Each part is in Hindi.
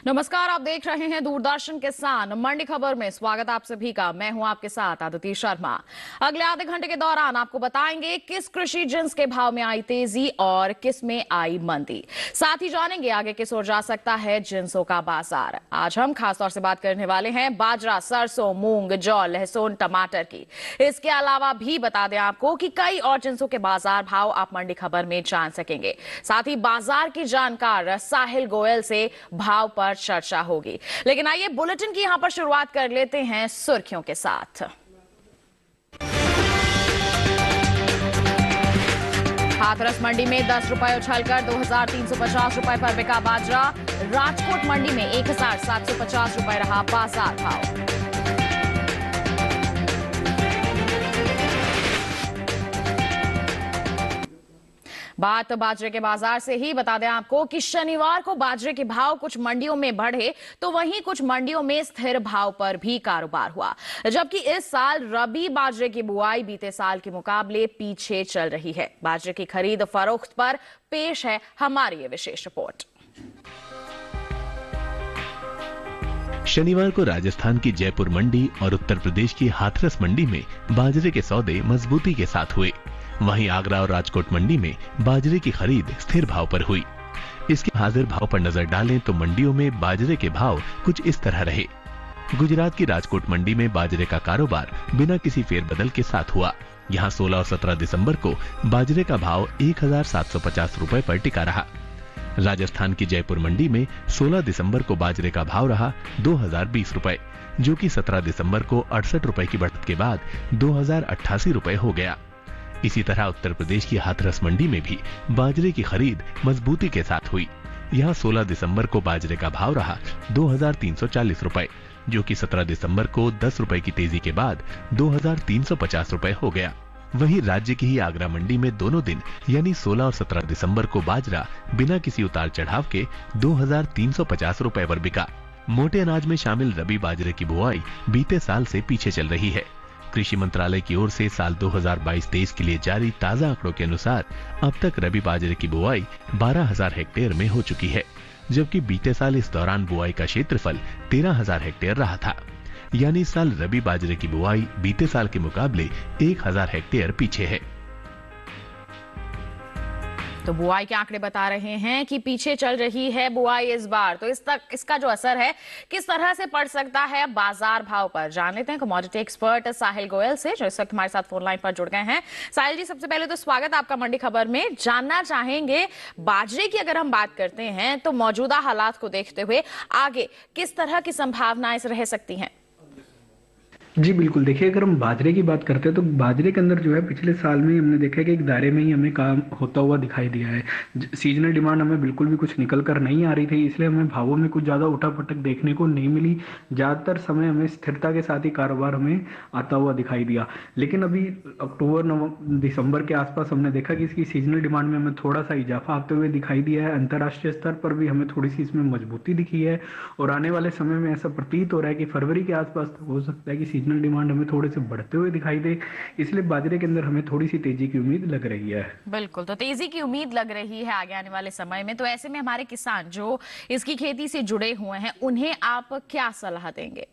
नमस्कार, आप देख रहे हैं दूरदर्शन किसान मंडी खबर में। स्वागत आप सभी का। मैं हूं आपके साथ आदिति शर्मा। अगले आधे घंटे के दौरान आपको बताएंगे किस कृषि जिन्स के भाव में आई तेजी और किस में आई मंदी। साथ ही जानेंगे आगे किस ओर जा सकता है जिन्सों का बाजार। आज हम खासतौर से बात करने वाले हैं बाजरा, सरसों, मूंग, जौ, लहसुन, टमाटर की। इसके अलावा भी बता दें आपको कि कई और जिन्सों के बाजार भाव आप मंडी खबर में जान सकेंगे। साथ ही बाजार की जानकार साहिल गोयल से भाव पर चर्चा होगी। लेकिन आइए बुलेटिन की यहां पर शुरुआत कर लेते हैं सुर्खियों के साथ। हाथरस मंडी में 10 रुपए उछलकर 2350 रुपए पर बिका बाजरा। राजकोट मंडी में 1750 रुपए रहा बाजार भाव। बात बाजरे के बाजार से ही बता दें आपको कि शनिवार को बाजरे के भाव कुछ मंडियों में बढ़े तो वहीं कुछ मंडियों में स्थिर भाव पर भी कारोबार हुआ। जबकि इस साल रबी बाजरे की बुआई बीते साल के मुकाबले पीछे चल रही है। बाजरे की खरीद फरोख्त पर पेश है हमारी ये विशेष रिपोर्ट। शनिवार को राजस्थान की जयपुर मंडी और उत्तर प्रदेश की हाथरस मंडी में बाजरे के सौदे मजबूती के साथ हुए। वहीं आगरा और राजकोट मंडी में बाजरे की खरीद स्थिर भाव पर हुई। इसके हाजिर भाव पर नजर डालें तो मंडियों में बाजरे के भाव कुछ इस तरह रहे। गुजरात की राजकोट मंडी में बाजरे का कारोबार बिना किसी फेरबदल के साथ हुआ। यहां 16 और 17 दिसंबर को बाजरे का भाव 1750 रुपए पर टिका रहा। राजस्थान की जयपुर मंडी में 16 दिसंबर को बाजरे का भाव रहा 2020 रुपए, जो कि 17 दिसंबर को 68 रुपए की बढ़त के बाद 2088 रुपए हो गया। इसी तरह उत्तर प्रदेश की हाथरस मंडी में भी बाजरे की खरीद मजबूती के साथ हुई। यहां 16 दिसंबर को बाजरे का भाव रहा 2340 रुपए, जो कि 17 दिसंबर को 10 रुपए की तेजी के बाद 2350 रुपए हो गया। वहीं राज्य की ही आगरा मंडी में दोनों दिन यानी 16 और 17 दिसंबर को बाजरा बिना किसी उतार चढ़ाव के 2350 रुपए पर बिका। मोटे अनाज में शामिल रबी बाजरे की बुआई बीते साल से पीछे चल रही है। कृषि मंत्रालय की ओर से साल 2022-23 के लिए जारी ताजा आंकड़ों के अनुसार अब तक रबी बाजरे की बुआई 12,000 हेक्टेयर में हो चुकी है, जबकि बीते साल इस दौरान बुआई का क्षेत्रफल 13,000 हेक्टेयर रहा था। यानी इस साल रबी बाजरे की बुआई बीते साल के मुकाबले 1,000 हेक्टेयर पीछे है। तो बुआई के आंकड़े बता रहे हैं कि पीछे चल रही है बुआई इस बार। तो इसका जो असर है किस तरह से पड़ सकता है बाजार भाव पर, जान लेते हैं कमोडिटी एक्सपर्ट साहिल गोयल से, जो इस वक्त हमारे साथ फोन लाइन पर जुड़ गए हैं। साहिल जी, सबसे पहले तो स्वागत आपका मंडी खबर में। जानना चाहेंगे बाजरे की अगर हम बात करते हैं तो मौजूदा हालात को देखते हुए आगे किस तरह की संभावनाएं रह सकती हैं? जी बिल्कुल, देखिए अगर हम बाजरे की बात करते हैं तो बाजरे के अंदर जो है पिछले साल में हमने देखा है कि एक दायरे में ही हमें काम होता हुआ दिखाई दिया है। सीजनल डिमांड हमें बिल्कुल भी कुछ निकल कर नहीं आ रही थी, इसलिए हमें भावों में कुछ ज़्यादा उठापटक देखने को नहीं मिली। ज़्यादातर समय हमें स्थिरता के साथ ही कारोबार हमें आता हुआ दिखाई दिया। लेकिन अभी अक्टूबर दिसंबर के आसपास हमने देखा कि इसकी सीजनल डिमांड में हमें थोड़ा सा इजाफा आते हुए दिखाई दिया है। अंतर्राष्ट्रीय स्तर पर भी हमें थोड़ी सी इसमें मजबूती दिखी है और आने वाले समय में ऐसा प्रतीत हो रहा है कि फरवरी के आसपास हो सकता है कि सीजनल डिमांड हमें थोड़े से बढ़ते हुए दिखाई दे। इसलिए बाजरे के अंदर हमें थोड़ी सी तेजी की उम्मीद लग रही है। बिल्कुल, तो तेजी की उम्मीद लग रही है आगे आने वाले समय में। तो ऐसे में हमारे किसान जो इसकी खेती से जुड़े हुए हैं उन्हें आप क्या सलाह देंगे?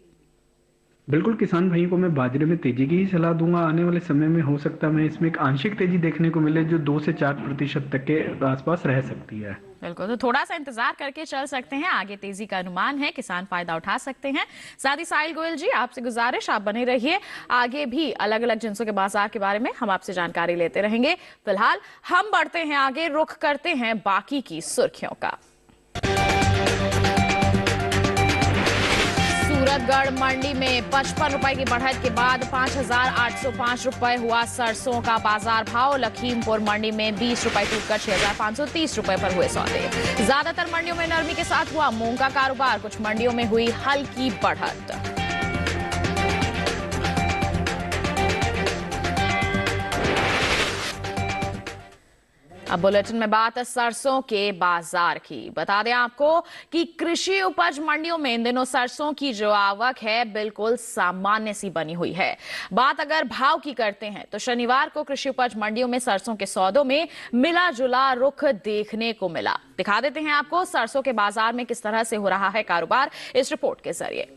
बिल्कुल, किसान भाइयों को मैं बाजरे में तेजी की ही सलाह दूंगा। आने वाले समय में हो सकता है हमें इसमें एक आंशिक तेजी देखने को मिले जो 2 से 4% तक के आसपास रह सकती है। बिल्कुल, तो थोड़ा सा इंतजार करके चल सकते हैं। आगे तेजी का अनुमान है, किसान फायदा उठा सकते हैं। साथ ही साहिल गोयल जी, आपसे गुजारिश आप बने रहिए, आगे भी अलग अलग जिन्सों के बाजार के बारे में हम आपसे जानकारी लेते रहेंगे। फिलहाल हम बढ़ते हैं आगे, रुख करते हैं बाकी की सुर्खियों का। सूरतगढ़ मंडी में 55 रुपए की बढ़त के बाद 5,805 रुपए हुआ सरसों का बाजार भाव। लखीमपुर मंडी में 20 रुपए टूटकर 6,530 रुपए पर हुए सौदे। ज्यादातर मंडियों में नरमी के साथ हुआ मूंग का कारोबार, कुछ मंडियों में हुई हल्की बढ़त। अब बुलेटिन में बात है सरसों के बाजार की। बता दें आपको कि कृषि उपज मंडियों में इन दिनों सरसों की जो आवक है बिल्कुल सामान्य सी बनी हुई है। बात अगर भाव की करते हैं तो शनिवार को कृषि उपज मंडियों में सरसों के सौदों में मिला जुला रुख देखने को मिला। दिखा देते हैं आपको सरसों के बाजार में किस तरह से हो रहा है कारोबार इस रिपोर्ट के जरिए।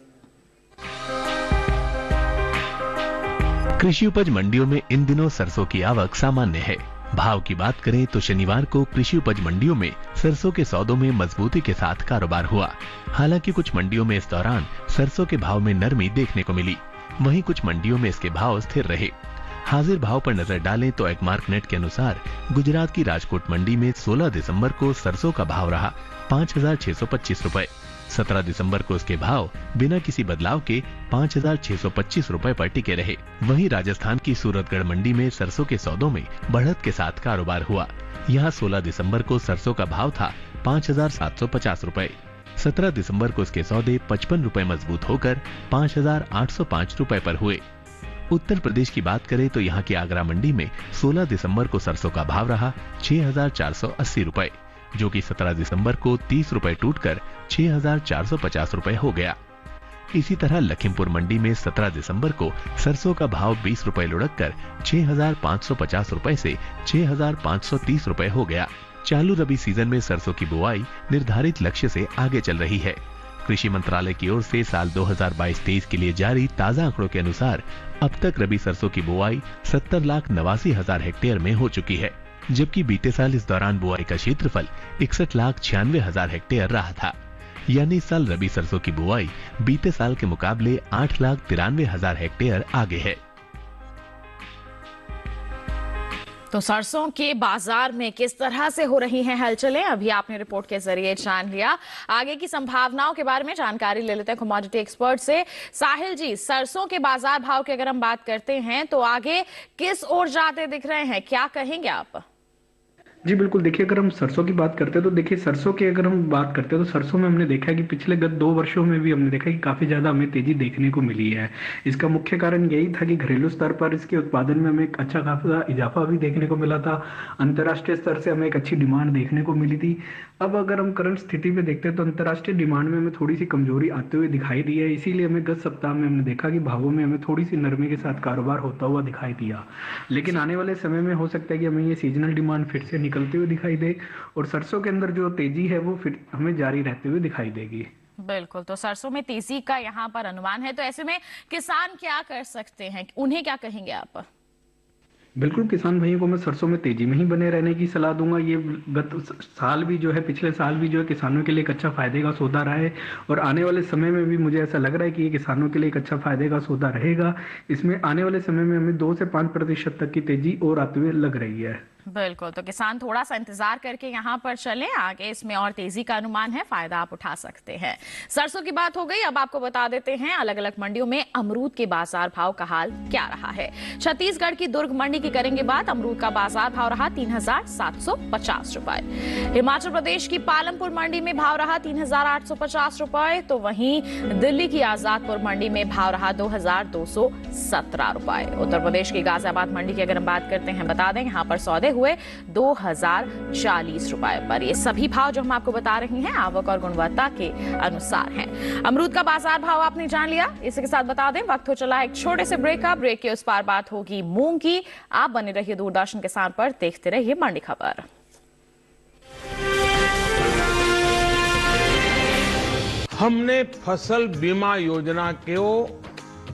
कृषि उपज मंडियों में इन दिनों सरसों की आवक सामान्य है। भाव की बात करें तो शनिवार को कृषि उपज मंडियों में सरसों के सौदों में मजबूती के साथ कारोबार हुआ। हालांकि कुछ मंडियों में इस दौरान सरसों के भाव में नरमी देखने को मिली, वहीं कुछ मंडियों में इसके भाव स्थिर रहे। हाजिर भाव पर नजर डालें तो एगमार्क नेट के अनुसार गुजरात की राजकोट मंडी में 16 दिसंबर को सरसों का भाव रहा 5,625 रुपए। 17 दिसंबर को इसके भाव बिना किसी बदलाव के 5,625 रुपए पर टिके रहे। वहीं राजस्थान की सूरतगढ़ मंडी में सरसों के सौदों में बढ़त के साथ कारोबार हुआ। यहां 16 दिसंबर को सरसों का भाव था 5,750 रुपए। 17 दिसंबर को इसके सौदे 55 रुपए मजबूत होकर 5,805 रुपए पर हुए। उत्तर प्रदेश की बात करें तो यहाँ की आगरा मंडी में 16 दिसंबर को सरसों का भाव रहा 6,480 रुपए, जो कि 17 दिसंबर को 30 रुपए टूटकर 6,450 रुपए हो गया। इसी तरह लखीमपुर मंडी में 17 दिसंबर को सरसों का भाव 20 रुपए लुढ़ककर 6,550 रुपए से 6,530 रुपए हो गया। चालू रबी सीजन में सरसों की बुआई निर्धारित लक्ष्य से आगे चल रही है। कृषि मंत्रालय की ओर से साल 2022-23 के लिए जारी ताजा आंकड़ों के अनुसार अब तक रबी सरसों की बुआई 70,89,000 हेक्टेयर में हो चुकी है, जबकि बीते साल इस दौरान बुआई का क्षेत्रफल 61,96,000 हेक्टेयर रहा था। यानी इस साल रबी सरसों की बुआई बीते साल के मुकाबले 8,93,000 हेक्टेयर आगे है। तो सरसों के बाजार में किस तरह से हो रही हैं हलचलें, अभी आपने रिपोर्ट के जरिए जान लिया। आगे की संभावनाओं के बारे में जानकारी ले लेते हैं कमोडिटी एक्सपर्ट से। साहिल जी, सरसों के बाजार भाव की अगर हम बात करते हैं तो आगे किस ओर जाते दिख रहे हैं, क्या कहेंगे आप? जी बिल्कुल, देखिए अगर हम सरसों की बात करते हैं तो देखिए सरसों की अगर हम बात करते हैं तो सरसों में हमने देखा है कि पिछले गत 2 वर्षों में भी हमने देखा कि काफ़ी ज़्यादा हमें तेजी देखने को मिली है। इसका मुख्य कारण यही था कि घरेलू स्तर पर इसके उत्पादन में हमें एक अच्छा खासा इजाफा भी देखने को मिला था। अंतर्राष्ट्रीय स्तर से हमें एक अच्छी डिमांड देखने को मिली थी। अब अगर हम करंट स्थिति में देखते हैं तो अंतर्राष्ट्रीय डिमांड में हमें थोड़ी सी कमजोरी आते हुए दिखाई दी है। इसीलिए हमें गत सप्ताह में हमने देखा कि भावों में हमें थोड़ी सी नरमी के साथ कारोबार होता हुआ दिखाई दिया। लेकिन आने वाले समय में हो सकता है कि हमें ये सीजनल डिमांड फिर से निकलते हुए दिखाई दे और सरसों के अंदर जो तेजी है वो फिर हमें जारी रहते हुए दिखाई देगी। बिल्कुल, तो सरसों में तेजी का यहाँ पर अनुमान है। तो ऐसे में किसान क्या कर सकते हैं, उन्हें क्या कहेंगे आप? बिल्कुल, किसान भाइयों को मैं सरसों में तेजी में ही बने रहने की सलाह दूंगा। ये गत साल भी जो है, पिछले साल भी जो है किसानों के लिए एक अच्छा फायदे का सौदा रहा है और आने वाले समय में भी मुझे ऐसा लग रहा है कि ये किसानों के लिए एक अच्छा फायदे का सौदा रहेगा। इसमें आने वाले समय में हमें 2 से 5% तक की तेजी और आते हुए लग रही है। बिल्कुल, तो किसान थोड़ा सा इंतजार करके यहाँ पर चलें, आगे इसमें और तेजी का अनुमान है, फायदा आप उठा सकते हैं। सरसों की बात हो गई, अब आपको बता देते हैं अलग अलग मंडियों में अमरूद के बाजार भाव का हाल क्या रहा है। छत्तीसगढ़ की दुर्ग मंडी की करेंगे बात। अमरूद का बाजार भाव रहा 3,750 रुपए। हिमाचल प्रदेश की पालमपुर मंडी में भाव रहा 3,850 रुपए, तो वहीं दिल्ली की आजादपुर मंडी में भाव रहा 2,217 रुपए। उत्तर प्रदेश की गाजियाबाद मंडी की अगर हम बात करते हैं, बता दें यहाँ पर सौदे हुए 2,040 रुपए पर। ये सभी भाव जो हम आपको बता रहे हैं आवक और गुणवत्ता के अनुसार हैं। अमरूद का बाजार भाव आपने जान लिया। इसी के साथ बता दें वक्त हो चला एक छोटे से ब्रेक का। ब्रेक के उस पार बात होगी मूंग की। आप बने रहिए दूरदर्शन किसान पर, देखते रहिए मंडी खबर। हमने फसल बीमा योजना को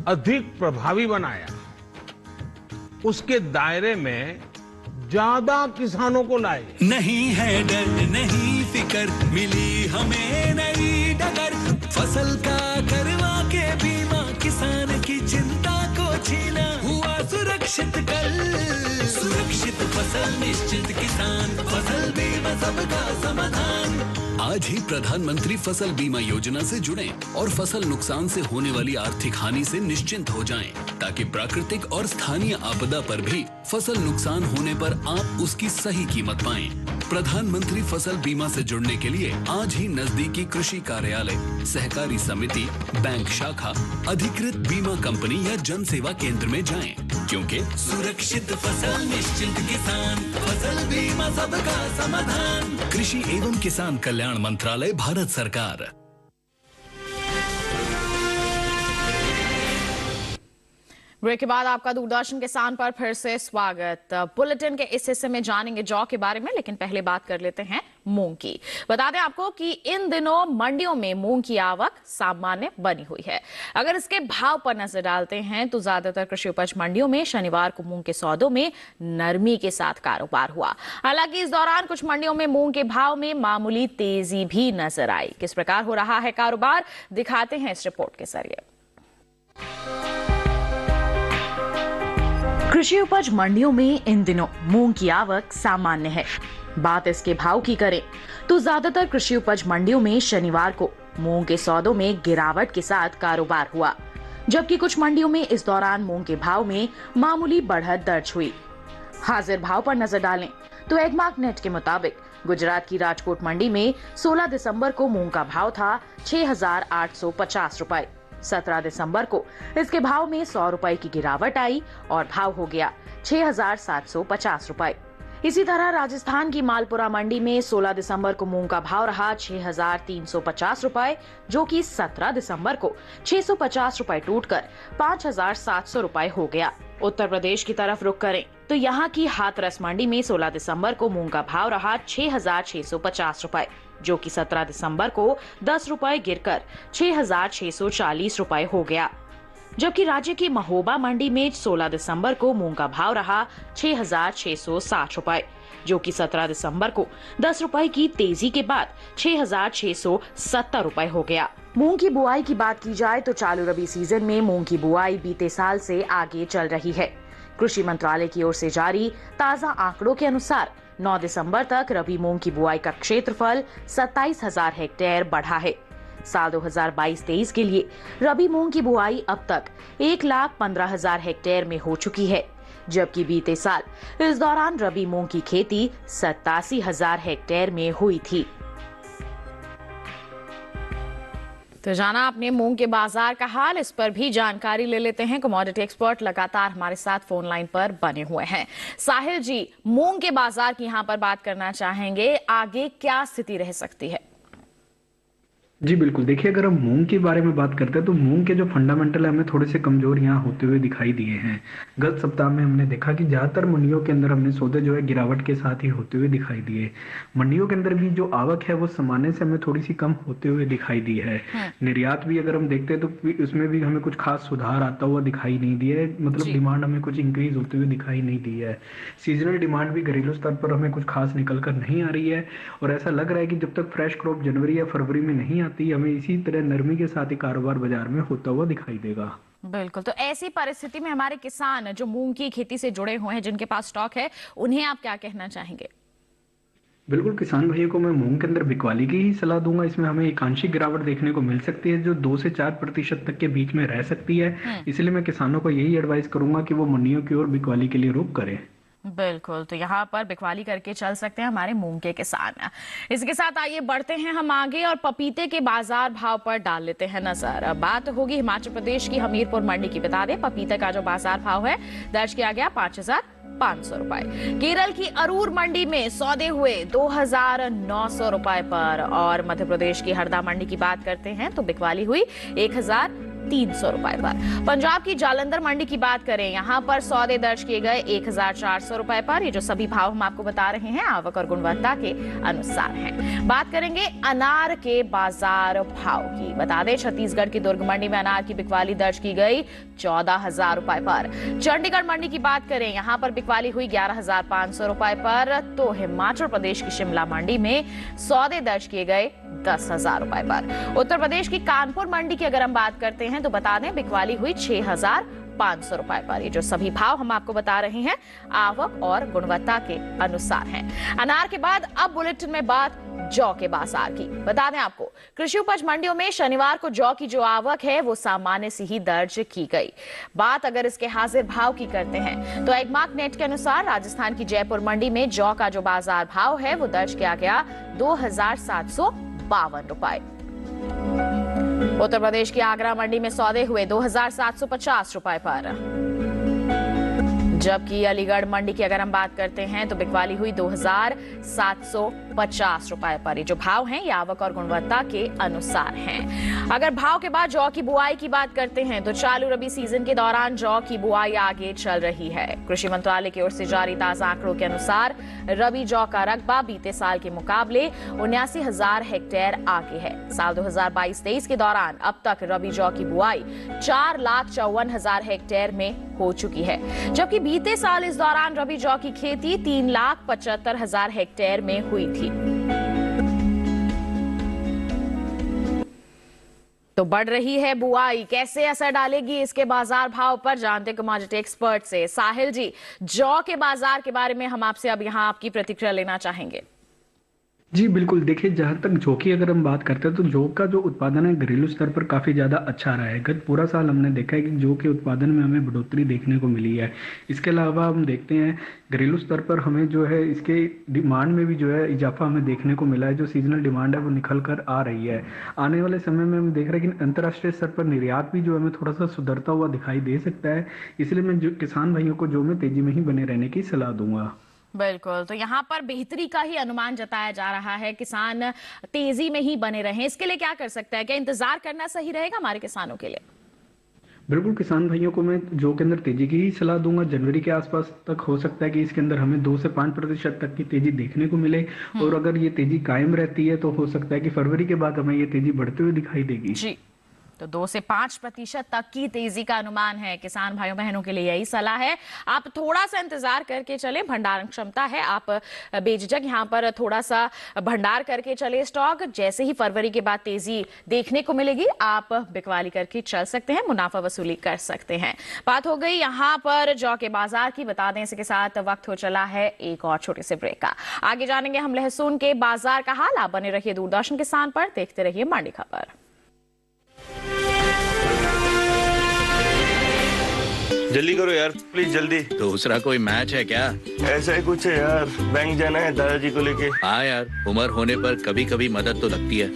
अधिक प्रभावी बनाया, उसके दायरे में ज्यादा किसानों को लाए। नहीं है डर, नहीं फिकर, मिली हमें नई डगर। फसल का करवा के बीमा, किसान की चिंता को छीना। हुआ सुरक्षित कल, सुरक्षित फसल निश्चित किसान। फसल बीमा सबका समाधान। आज ही प्रधानमंत्री फसल बीमा योजना से जुड़ें और फसल नुकसान से होने वाली आर्थिक हानि से निश्चिंत हो जाएं, ताकि प्राकृतिक और स्थानीय आपदा पर भी फसल नुकसान होने पर आप उसकी सही कीमत पाएं। प्रधानमंत्री फसल बीमा से जुड़ने के लिए आज ही नजदीकी कृषि कार्यालय, सहकारी समिति, बैंक शाखा, अधिकृत बीमा कंपनी या जन सेवा केंद्र में जाएं, क्योंकि सुरक्षित फसल निश्चिंत किसान। फसल बीमा बीमा सबका समाधान। कृषि एवं किसान कल्याण मंत्रालय, भारत सरकार। ब्रेक के बाद आपका दूरदर्शन किसान पर फिर से स्वागत। बुलेटिन के इस हिस्से में जानेंगे जौ के बारे में, लेकिन पहले बात कर लेते हैं मूंग की। बता दें आपको कि इन दिनों मंडियों में मूंग की आवक सामान्य बनी हुई है। अगर इसके भाव पर नजर डालते हैं तो ज्यादातर कृषि उपज मंडियों में शनिवार को मूंग के सौदों में नरमी के साथ कारोबार हुआ। हालांकि इस दौरान कुछ मंडियों में मूंग के भाव में मामूली तेजी भी नजर आई। किस प्रकार हो रहा है कारोबार, दिखाते हैं इस रिपोर्ट के जरिए। कृषि उपज मंडियों में इन दिनों मूंग की आवक सामान्य है। बात इसके भाव की करें तो ज्यादातर कृषि उपज मंडियों में शनिवार को मूंग के सौदों में गिरावट के साथ कारोबार हुआ, जबकि कुछ मंडियों में इस दौरान मूंग के भाव में मामूली बढ़त दर्ज हुई। हाजिर भाव पर नजर डालें तो एगमार्क नेट के मुताबिक गुजरात की राजकोट मंडी में 16 दिसंबर को मूंग का भाव था 6,850 रुपए। 17 दिसंबर को इसके भाव में 100 रुपए की गिरावट आई और भाव हो गया 6,750 रुपए। इसी तरह राजस्थान की मालपुरा मंडी में 16 दिसंबर को मूंग का भाव रहा 6,350 रुपए, जो कि 17 दिसंबर को 650 रुपए टूटकर 5,700 रुपए हो गया। उत्तर प्रदेश की तरफ रुख करें तो यहाँ की हाथरस मंडी में 16 दिसंबर को मूंग का भाव रहा 6,650 रुपए, जो कि 17 दिसंबर को 10 रुपए गिरकर 6,640 रुपए हो गया। जबकि राज्य की महोबा मंडी में 16 दिसंबर को मूंग का भाव रहा 6,660 रुपए, जो कि 17 दिसंबर को 10 रुपए की तेजी के बाद 6,670 रुपए हो गया। मूंग की बुआई की बात की जाए तो चालू रबी सीजन में मूंग की बुआई बीते साल से आगे चल रही है। कृषि मंत्रालय की ओर से जारी ताजा आंकड़ों के अनुसार 9 दिसंबर तक रबी मूंग की बुआई का क्षेत्रफल 27,000 हेक्टेयर बढ़ा है। साल 2022-23 के लिए रबी मूंग की बुआई अब तक 1,15,000 हेक्टेयर में हो चुकी है, जबकि बीते साल इस दौरान रबी मूंग की खेती 87,000 हेक्टेयर में हुई थी। तो जाना आपने मूंग के बाजार का हाल, इस पर भी जानकारी ले लेते हैं। कमोडिटी एक्सपर्ट लगातार हमारे साथ फोन लाइन पर बने हुए हैं। साहिल जी, मूंग के बाजार की यहां पर बात करना चाहेंगे, आगे क्या स्थिति रह सकती है? जी बिल्कुल, देखिए अगर हम मूंग के बारे में बात करते हैं तो मूंग के जो फंडामेंटल है हमें थोड़े से कमजोर यहाँ होते हुए दिखाई दिए हैं। गत सप्ताह में हमने देखा कि ज्यादातर मंडियों के अंदर हमने सौदे जो है गिरावट के साथ ही होते हुए दिखाई दिए। मंडियों के अंदर भी जो आवक है वो सामान्य से हमें थोड़ी सी कम होते हुए दिखाई दी है। निर्यात भी अगर हम देखते हैं तो उसमें भी हमें कुछ खास सुधार आता हुआ दिखाई नहीं दिया है, मतलब डिमांड हमें कुछ इंक्रीज होते हुए दिखाई नहीं दी है। सीजनल डिमांड भी घरेलू स्तर पर हमें कुछ खास निकल कर नहीं आ रही है और ऐसा लग रहा है कि जब तक फ्रेश क्रॉप जनवरी या फरवरी में नहीं हमें इसी तरह नरमी के साथ ही कारोबार बाजार में होता हुआ दिखाई देगा। बिल्कुल, तो ऐसी परिस्थिति में हमारे किसान जो मूंग की खेती से जुड़े हुए हैं, जिनके पास स्टॉक है, उन्हें आप क्या कहना चाहेंगे? बिल्कुल, किसान भाइयों को मैं मूंग के अंदर बिकवाली की ही सलाह दूंगा। इसमें हमें एक आंशिक गिरावट देखने को मिल सकती है जो 2 से 4% तक के बीच में रह सकती है। इसलिए मैं किसानों को यही एडवाइस करूंगा कि वो मंडियों की ओर बिकवाली के लिए रुख करें। बिल्कुल, तो यहाँ पर बिकवाली करके चल सकते हैं हमारे मूंग के किसान। इसके साथ आइए बढ़ते हैं हम आगे और पपीते के बाजार भाव पर डाल लेते हैं नजर। बात होगी हिमाचल प्रदेश की हमीरपुर मंडी की। बता दें पपीते का जो बाजार भाव है दर्ज किया गया 5,500 रुपए। केरल की अरूर मंडी में सौदे हुए 2,900 रुपए पर और मध्य प्रदेश की हरदा मंडी की बात करते हैं तो बिकवाली हुई 1,300 रुपए पर। पंजाब की जालंधर मंडी की बात करें, यहाँ पर सौदे दर्ज किए गए 1,400 रुपए पर। ये जो सभी भाव हम आपको बता रहे हैं आवक और गुणवत्ता के अनुसार हैं। बात करेंगे अनार के बाजार भाव की। बता दें छत्तीसगढ़ की दुर्ग मंडी में अनार की बिकवाली दर्ज की गई 14,000 रुपए पर। चंडीगढ़ मंडी की बात करें, यहाँ पर बिकवाली हुई 11,500 रुपए पर। तो हिमाचल प्रदेश की शिमला मंडी में सौदे दर्ज किए गए 10,000 रुपए पर। उत्तर प्रदेश की कानपुर मंडी की अगर हम बात करते हैं तो बता दें बिकवाली हुई 6,500 रुपए पर। ये जो सभी भाव हम आपको बता रहे हैं आवक और गुणवत्ता के अनुसार हैं। अनार के बाद अब बुलेटिन में बात जौ के बाजार की। बता दें आपको कृषि उपज मंडियों में शनिवार को जौ की जो आवक है वो सामान्य से ही दर्ज की गई। बात अगर इसके हाजिर भाव की करते हैं तो एगमार्क नेट के अनुसार राजस्थान की जयपुर मंडी में जौ का जो बाजार भाव है वो दर्ज किया गया 2,752 रुपए। उत्तर प्रदेश की आगरा मंडी में सौदे हुए 2,750 रुपए पर। जबकि अलीगढ़ मंडी की अगर हम बात करते हैं तो बिकवाली हुई 2,750 रुपए पर। ये जो भाव हैं ये आवक और गुणवत्ता के अनुसार हैं। अगर भाव के बाद जौ की बुआई की बात करते हैं तो चालू रबी सीजन के दौरान जौ की बुआई आगे चल रही है। कृषि मंत्रालय की ओर से जारी ताजा आंकड़ों के अनुसार रबी जौ का रकबा बीते साल के मुकाबले 79,000 हेक्टेयर आगे है। साल 2022-23 के दौरान अब तक रबी जौ की बुआई 4,54,000 हेक्टेयर में हो चुकी है, जबकि बीते साल इस दौरान रबी जौ की खेती 3,75,000 हेक्टेयर में हुई थी। तो बढ़ रही है बुआई, कैसे असर डालेगी इसके बाजार भाव पर, जानते कमोडिटी एक्सपर्ट से। साहिल जी, जौ के बाजार के बारे में हम आपसे अब यहाँ आपकी प्रतिक्रिया लेना चाहेंगे। जी बिल्कुल, देखिए जहाँ तक जौ की अगर हम बात करते हैं तो जौ का जो उत्पादन है घरेलू स्तर पर काफ़ी ज़्यादा अच्छा रहा है। गत पूरा साल हमने देखा है कि जौ के उत्पादन में हमें बढ़ोतरी देखने को मिली है। इसके अलावा हम देखते हैं घरेलू स्तर पर हमें जो है इसके डिमांड में भी जो है इजाफा हमें देखने को मिला है। जो सीजनल डिमांड है वो निकल कर आ रही है। आने वाले समय में हम देख रहे हैं कि अंतर्राष्ट्रीय स्तर पर निर्यात भी जो हमें थोड़ा सा सुधरता हुआ दिखाई दे सकता है। इसलिए मैं जो किसान भाइयों को जौ में तेजी में ही बने रहने की सलाह दूंगा। बिल्कुल, तो यहाँ पर बेहतरी का ही अनुमान जताया जा रहा है, किसान तेजी में ही बने रहें। इसके लिए क्या कर सकता है, क्या इंतजार करना सही रहेगा हमारे किसानों के लिए? बिल्कुल, किसान भाइयों को मैं जौ के अंदर तेजी की ही सलाह दूंगा। जनवरी के आसपास तक हो सकता है कि इसके अंदर हमें 2 से 5% तक की तेजी देखने को मिले, और अगर ये तेजी कायम रहती है तो हो सकता है कि फरवरी के बाद हमें ये तेजी बढ़ते हुए दिखाई देगी। जी, तो 2 से 5% तक की तेजी का अनुमान है। किसान भाइयों बहनों के लिए यही सलाह है, आप थोड़ा सा इंतजार करके चले। भंडारण क्षमता है, आप बेझिझक यहाँ पर थोड़ा सा भंडार करके चले स्टॉक। जैसे ही फरवरी के बाद तेजी देखने को मिलेगी आप बिकवाली करके चल सकते हैं, मुनाफा वसूली कर सकते हैं। बात हो गई यहाँ पर जौ के बाजार की, बता दें इसके साथ वक्त हो चला है एक और छोटे से ब्रेक का। आगे जानेंगे हम लहसुन के बाजार का हाल। आप बने रहिए दूरदर्शन किसान पर, देखते रहिए मंडी खबर। जल्दी करो यार, प्लीज जल्दी। दूसरा कोई मैच है क्या? ऐसा ही कुछ है यार, बैंक जाना है दादाजी को लेके। हाँ यार, उम्र होने पर कभी कभी मदद तो लगती है,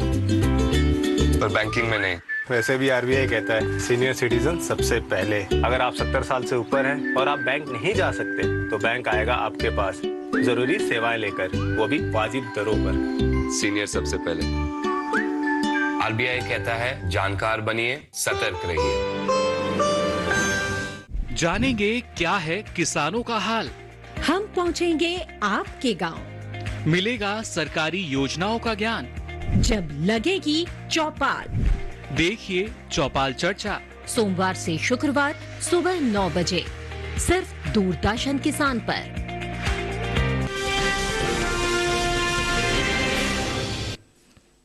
पर बैंकिंग में नहीं। वैसे भी आरबीआई कहता है सीनियर सिटीजन सबसे पहले। अगर आप 70 साल से ऊपर हैं और आप बैंक नहीं जा सकते तो बैंक आएगा आपके पास जरूरी सेवाएं लेकर, वो भी वाजिब दरों पर। सीनियर सबसे पहले। आरबीआई कहता है जानकार बनिए, सतर्क रहिए। जानेंगे क्या है किसानों का हाल। हम पहुंचेंगे आपके गांव। मिलेगा सरकारी योजनाओं का ज्ञान। जब लगेगी चौपाल, देखिए चौपाल चर्चा, सोमवार से शुक्रवार सुबह 9 बजे सिर्फ दूरदर्शन किसान पर।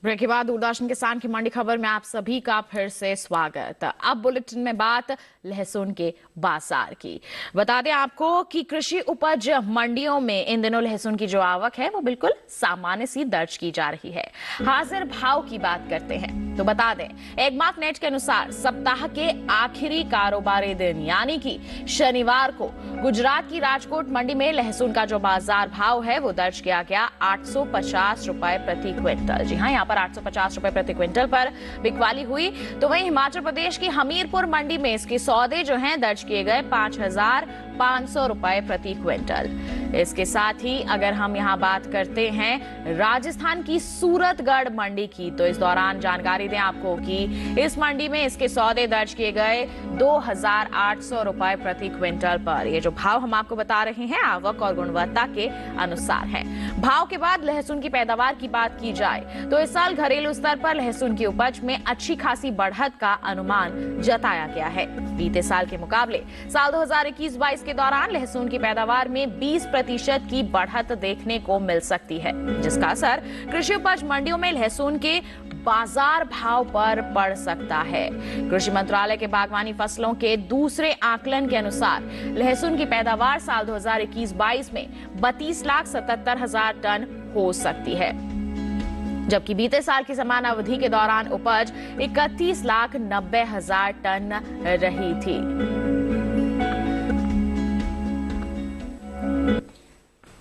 ब्रेक के बाद दूरदर्शन किसान की मंडी खबर में आप सभी का फिर से स्वागत। अब बुलेटिन में बात लहसुन के बाजार की। बता दें आपको कि कृषि उपज मंडियों में इन दिनों लहसुन की जो आवक है वो बिल्कुल सामान्य सी दर्ज की जा रही है। हाजिर भाव की बात करते हैं तो बता दें एगमार्क नेट के अनुसार सप्ताह के आखिरी कारोबारी दिन यानी कि शनिवार को गुजरात की राजकोट मंडी में लहसुन का जो बाजार भाव है वो दर्ज किया गया 850 रुपए प्रति क्विंटल। जी हाँ, यहाँ पर 850 रुपए प्रति क्विंटल पर बिकवाली हुई। तो वहीं हिमाचल प्रदेश की हमीरपुर मंडी में इसके सौदे जो हैं दर्ज किए गए 5,500 रुपए प्रति क्विंटल। इसके साथ ही अगर हम यहाँ बात करते हैं राजस्थान की सूरतगढ़ मंडी की, तो इस दौरान जानकारी दें आपको कि इस मंडी में इसके सौदे दर्ज किए गए 2,800 रुपए प्रति क्विंटल पर। ये जो भाव हम आपको बता रहे हैं आवक और गुणवत्ता के अनुसार है। भाव के बाद लहसुन की पैदावार की बात की जाए तो इस साल घरेलू स्तर पर लहसुन की उपज में अच्छी खासी बढ़त का अनुमान जताया गया है। बीते साल के मुकाबले साल 2021-22 के दौरान लहसुन की पैदावार में 20% की बढ़त देखने को मिल सकती है, जिसका असर कृषि उपज मंडियों में लहसुन के बाजार भाव पर पड़ सकता है। कृषि मंत्रालय के बागवानी फसलों के दूसरे आकलन के अनुसार लहसुन की पैदावार साल 2021-22 में 32,77,000 टन हो सकती है, जबकि बीते साल की समान अवधि के दौरान उपज 31,90,000 टन रही थी।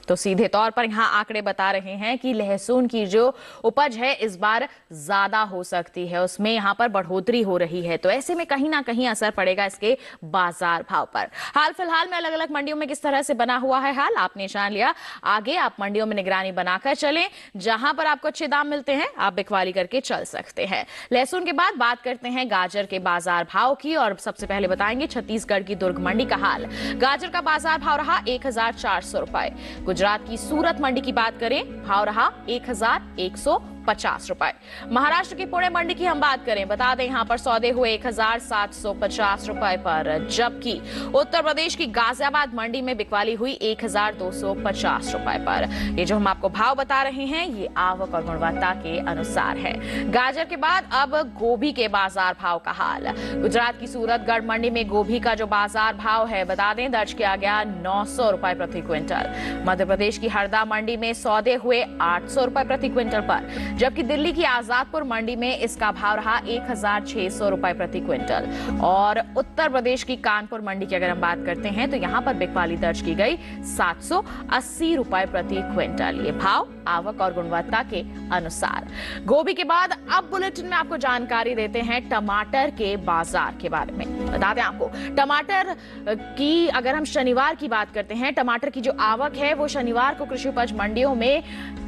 तो सीधे तौर पर यहाँ आंकड़े बता रहे हैं कि लहसुन की जो उपज है इस बार ज्यादा हो सकती है, उसमें यहाँ पर बढ़ोतरी हो रही है। तो ऐसे में कहीं ना कहीं असर पड़ेगा इसके बाजार भाव पर। हाल फिलहाल में अलग अलग मंडियों में किस तरह से बना हुआ है हाल, आपने जान लिया। आगे आप मंडियों में निगरानी बनाकर चलें, जहां पर आपको अच्छे दाम मिलते हैं आप बिकवाली करके चल सकते हैं। लहसुन के बाद बात करते हैं गाजर के बाजार भाव की, और सबसे पहले बताएंगे छत्तीसगढ़ की दुर्ग मंडी का हाल। गाजर का बाजार भाव रहा 1400 रुपए। गुजरात की सूरत मंडी की बात करें, भाव रहा 1150 रुपए। महाराष्ट्र की पुणे मंडी की हम बात करें, बता दें यहां पर सौदे हुए 1750 रुपए पर, जबकि उत्तर प्रदेश की गाजियाबाद मंडी में बिकवाली हुई 1250 रुपए पर। ये जो हम आपको भाव बता रहे हैं ये आवक और गुणवत्ता के अनुसार है। गाजर के बाद अब गोभी के बाजार भाव का हाल। गुजरात की सूरतगढ़ मंडी में गोभी का जो बाजार भाव है बता दें दर्ज किया गया 900 रुपए प्रति क्विंटल। मध्य प्रदेश की हरदा मंडी में सौदे हुए 800 रुपए प्रति क्विंटल पर, जबकि दिल्ली की आजादपुर मंडी में इसका भाव रहा 1600 रुपए प्रति क्विंटल। और उत्तर प्रदेश की कानपुर मंडी की अगर हम बात करते हैं तो यहां पर बिकवाली दर्ज की गई 780 रुपए प्रति क्विंटल। ये भाव आवक और गुणवत्ता के अनुसार। गोभी के बाद अब बुलेटिन में आपको जानकारी देते हैं टमाटर के बाजार के बारे में। बता दें आपको टमाटर की अगर हम शनिवार की बात करते हैं, टमाटर की जो आवक है वो शनिवार को कृषि उपज मंडियों में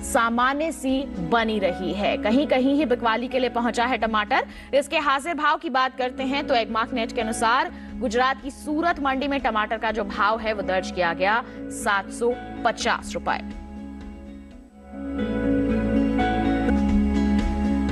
सामान्य सी बनी रही है। कहीं कहीं ही बिकवाली के लिए पहुंचा है टमाटर। इसके हाजिर भाव की बात करते हैं तो एगमार्क नेट के अनुसार गुजरात की सूरत मंडी में टमाटर का जो भाव है वो दर्ज किया गया 750 रुपए।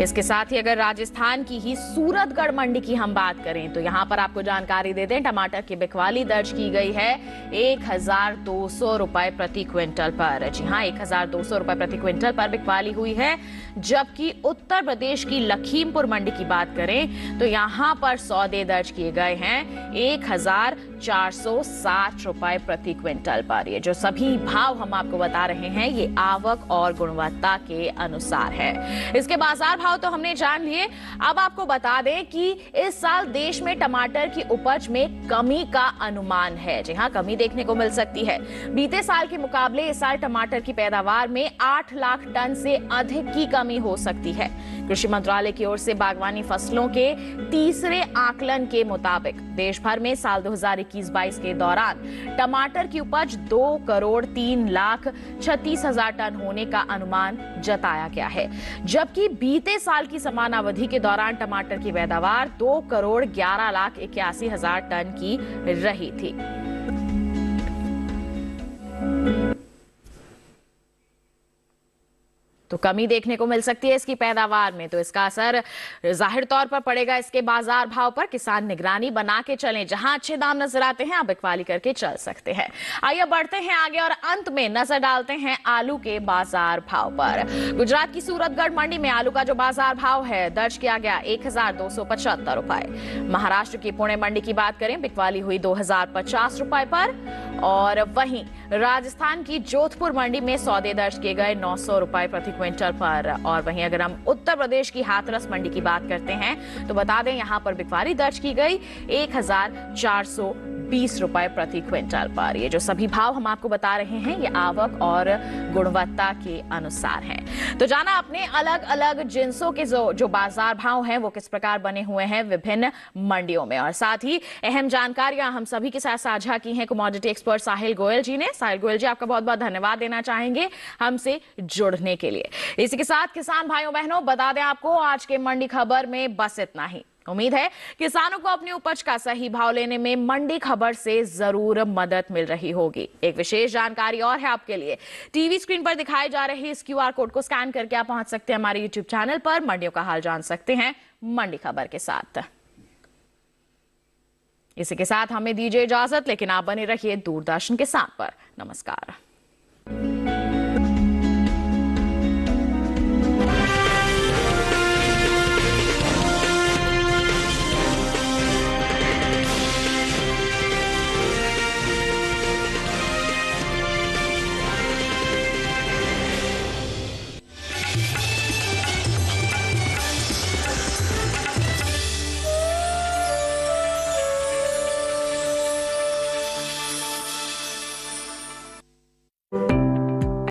इसके साथ ही अगर राजस्थान की ही सूरतगढ़ मंडी की हम बात करें तो यहां पर आपको जानकारी दे दें टमाटर की बिकवाली दर्ज की गई है 1200 रुपए प्रति क्विंटल पर। जी हां, 1200 रुपए प्रति क्विंटल पर बिकवाली हुई है। जबकि उत्तर प्रदेश की लखीमपुर मंडी की बात करें तो यहां पर सौदे दर्ज किए गए हैं 1460 रुपए प्रति क्विंटल पर। ये जो सभी भाव हम आपको बता रहे हैं ये आवक और गुणवत्ता के अनुसार है। इसके बाजार भाव तो हमने जान लिए। अब आपको बता दें कि इस साल देश में टमाटर की उपज में कमी का अनुमान है। जी हां, कमी देखने को मिल सकती है। बीते साल के मुकाबले इस साल टमाटर की पैदावार में 8 लाख टन से अधिक की कमी हो सकती है। कृषि मंत्रालय की ओर से बागवानी फसलों के तीसरे आकलन के मुताबिक देश भर में साल 2021-22 के दौरान टमाटर की उपज 2,03,36,000 टन होने का अनुमान जताया गया है। जबकि बीते साल की समान अवधि के दौरान टमाटर की पैदावार 2,11,81,000 टन की रही थी। तो कमी देखने को मिल सकती है इसकी पैदावार में, तो इसका असर जाहिर तौर पर पड़ेगा इसके बाजार भाव पर। किसान निगरानी बना के चलें, जहां अच्छे दाम नजर आते हैं आप बिकवाली करके चल सकते हैं। आइए बढ़ते हैं आगे और अंत में नजर डालते हैं आलू के बाजार भाव पर। गुजरात की सूरतगढ़ मंडी में आलू का जो बाजार भाव है दर्ज किया गया 1275 रुपए। महाराष्ट्र की पुणे मंडी की बात करें, बिकवाली हुई 2050 रुपए पर। और वहीं राजस्थान की जोधपुर मंडी में सौदे दर्ज किए गए 900 रुपए प्रति क्विंटल पर। और वहीं अगर हम उत्तर प्रदेश की हाथरस मंडी की बात करते हैं तो बता दें यहां पर बिकवाली दर्ज की गई 1420 रुपए प्रति क्विंटल पर। ये जो सभी भाव हम आपको बता रहे हैं ये आवक और गुणवत्ता के अनुसार हैं। तो जाना आपने अलग अलग जिन्सों के जो बाजार भाव हैं वो किस प्रकार बने हुए हैं विभिन्न मंडियों में, और साथ ही अहम जानकारियां हम सभी के साथ साझा की हैं कमोडिटी एक्सपर्ट साहिल गोयल जी ने। साहिल गोयल जी, आपका बहुत बहुत धन्यवाद देना चाहेंगे हमसे जुड़ने के लिए। इसी के साथ किसान भाइयों बहनों बता दें आपको आज के मंडी खबर में बस इतना ही। उम्मीद है किसानों को अपनी उपज का सही भाव लेने में मंडी खबर से जरूर मदद मिल रही होगी। एक विशेष जानकारी और है आपके लिए, टीवी स्क्रीन पर दिखाई जा रहे इस QR कोड को स्कैन करके आप पहुंच सकते हैं हमारे YouTube चैनल पर। मंडियों का हाल जान सकते हैं मंडी खबर के साथ। इसी के साथ हमें दीजिए इजाजत, लेकिन आप बने रहिए दूरदर्शन के साथ पर। नमस्कार।